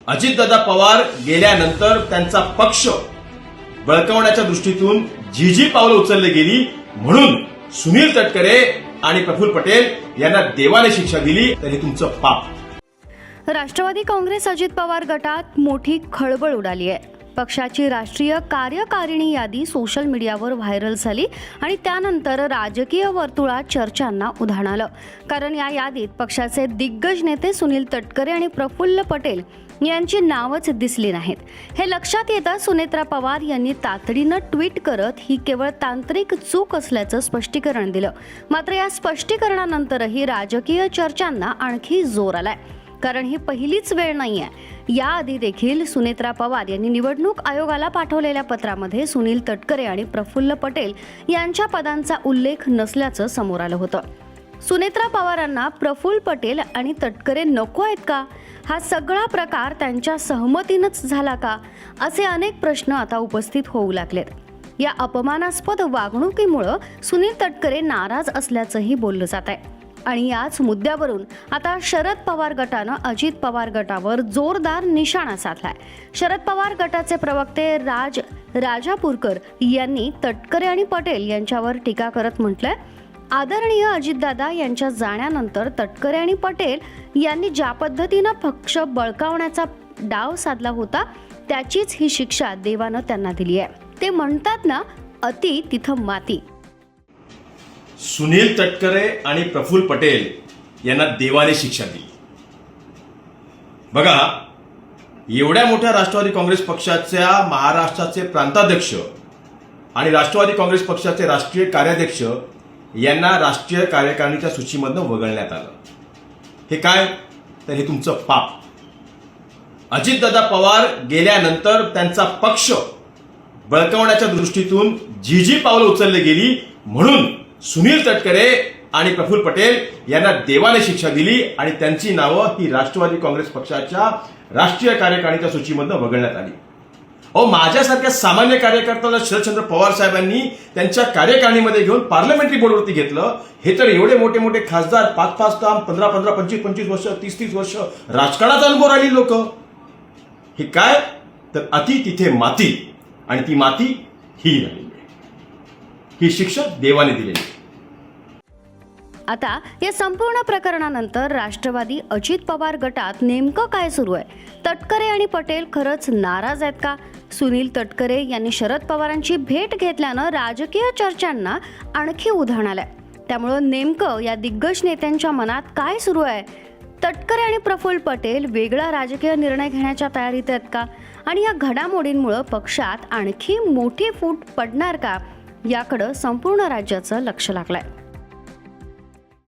अजितदादा पवार गेल्यानंतर त्यांचा पक्ष बळकावण्याच्या दृष्टीतून जी पावलं उचलली गेली म्हणून सुनील तटकरे आणि प्रफुल्ल पटेल यांना देवाने शिक्षा दिली तर हे तुमचं पाप। राष्ट्रवादी काँग्रेस अजित पवार गटात मोठी खळबळ उडाली आहे। पक्षाची राष्ट्रीय कार्यकारिणी यादी सोशल मीडियावर व्हायरल झाली आणि त्यानंतर राजकीय वर्तुळात चर्चांना उधाण आलं। कारण या यादीत पक्षाचे दिग्गज नेते सुनील तटकरे आणि प्रफुल्ल पटेल यांची नावच दिसली नाहीत। हे लक्षात येता सुनेत्रा पवार यांनी तातडीनं ट्विट करत ही केवळ तांत्रिक चूक असल्याचं स्पष्टीकरण दिलं। मात्र या स्पष्टीकरणानंतरही राजकीय चर्चांना आणखी जोर आलाय। कारण ही पहिलीच वेळ नाहीये। याआधी देखील सुनेत्रा पवार यांनी निवडणूक आयोगाला पाठवलेल्या पत्रामध्ये सुनील तटकरे आणि प्रफुल्ल पटेल यांच्या पदांचा उल्लेख नसल्याचं समोर आलं होतं। सुनेत्रा पवारांना प्रफुल्ल पटेल आणि तटकरे नको आहेत का? हा सगळा प्रकार त्यांच्या सहमतीनंच झाला का? असे अनेक प्रश्न आता उपस्थित होऊ लागलेत। या अपमानास्पद वागणुकीमुळे सुनील तटकरे नाराज असल्याचंही बोललं जात आहे आणि याच मुद्द्यावरून आता शरद पवार गटानं अजित पवार गटावर जोरदार निशाणा साधलाय। शरद पवार गटाचे प्रवक्ते राजापूरकर यांनी तटकरे आणि पटेल यांच्यावर टीका करत म्हटलंय, आदरणीय अजितदादा यांच्या जाण्यानंतर तटकरे आणि पटेल यांनी ज्या पद्धतीनं पक्ष बळकावण्याचा डाव साधला होता त्याचीच ही शिक्षा देवानं त्यांना दिली आहे। ते म्हणतात ना, अति तिथं माती। सुनील तटकरे आणि प्रफुल्ल पटेल यांना देवाने शिक्षा दिली। बघा, एवढ्या मोठ्या राष्ट्रवादी काँग्रेस पक्षाच्या महाराष्ट्राचे प्रांताध्यक्ष आणि राष्ट्रवादी काँग्रेस पक्षाचे राष्ट्रीय कार्याध्यक्ष यांना राष्ट्रीय कार्यकारिणीच्या सूचीमधून वगळण्यात आलं। हे काय? तर हे तुमचं पाप। अजितदादा पवार गेल्यानंतर त्यांचा पक्ष बळकावण्याच्या दृष्टीतून जी पावलं उचलली गेली म्हणून सुनील तटकरे आणि प्रफुल्ल पटेल यांना देवाने शिक्षा दिली आणि त्यांची नावं ही राष्ट्रवादी काँग्रेस पक्षाच्या राष्ट्रीय कार्यकारिणीच्या सूचीमधून वगळण्यात आली। माझ्यासारख्या सामान्य कार्यकर्त्याला शरदचंद्र पवार साहेबांनी त्यांच्या कार्यकारिणीमध्ये घेऊन पार्लमेंटरी बोर्डवरती घेतलं। हे तर एवढे मोठे मोठे खासदार 5-5 ताम 15-15 25-25 वर्ष 30-30 वर्ष राजकारणाचा अनुभव राहिली लोक। हे काय? तर अति तिथे माती आणि ती माती ही राहिली। ही शिक्षा देवाने दिलेली। आता या संपूर्ण प्रकरणानंतर राष्ट्रवादी अजित पवार गटात नेमकं काय सुरू आहे? तटकरे आणि पटेल खरंच नाराज आहेत का? सुनील तटकरे यांनी शरद पवारांची भेट घेतल्यानं राजकीय चर्चांना आणखी उधाण आलंय। त्यामुळं नेमकं या दिग्गज नेत्यांच्या मनात काय सुरू आहे? तटकरे आणि प्रफुल्ल पटेल वेगळा राजकीय निर्णय घेण्याच्या तयारीत आहेत का? आणि या घडामोडींमुळे पक्षात आणखी मोठी फूट पडणार का? याकडे संपूर्ण राज्याचं लक्ष लागलंय।